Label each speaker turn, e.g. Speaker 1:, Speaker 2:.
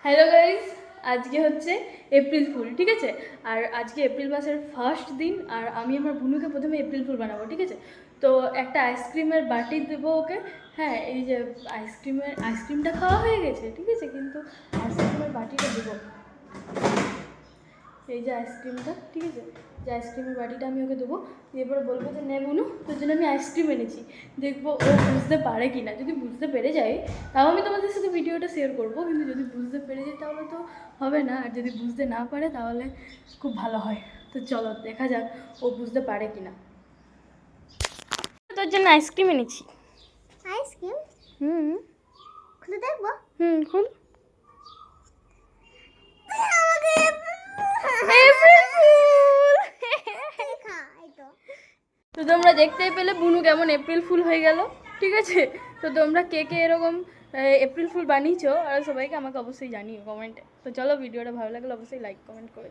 Speaker 1: Hello guys, আজকে হচ্ছে April fool, ঠিক আছে। আর আজকে এপ্রিল মাসের ফার্স্ট দিন, আর আমি আমার বুনুকে প্রথমে এপ্রিল ফুল বানাবো, ঠিক আছে। তো একটা আইসক্রিমের বাটি দেবো ওকে। হ্যাঁ, এই যে আইসক্রিমটা খাওয়া হয়ে গেছে, ঠিক আছে, কিন্তু আইসক্রিমের বাটিটা দেবো। এই যে আইসক্রিমটা, ঠিক আছে, যে আইসক্রিমের বাটিটা আমি ওকে দেবো। এরপরে বলবো যে নে বুনু, তোর জন্য আমি আইসক্রিম এনেছি। দেখবো ও বুঝতে পারে কি না। যদি বুঝতে পেরে যায় তাও আমি তোমাদের সাথে ভিডিওটা শেয়ার করবো, কিন্তু যদি বুঝতে পেরে যায় তাহলে তো হবে না, আর যদি বুঝতে না পারে তাহলে খুব ভালো হয়। তো চলো দেখা যাক ও বুঝতে পারে কি না। তোর জন্য আইসক্রিম এনেছি।
Speaker 2: আইসক্রিম খুলে দেখবো?
Speaker 1: খুল। তো তোমরা দেখতেই পেলে বুনু কেমন এপ্রিল ফুল হয়ে গেল, ঠিক আছে। তো তোমরা কে কে এরকম এপ্রিল ফুল বানিয়েছো আর সবাইকে আমাকে অবশ্যই জানিও কমেন্টে। তো চলো, ভিডিওটা ভালো লাগলে অবশ্যই লাইক কমেন্ট করে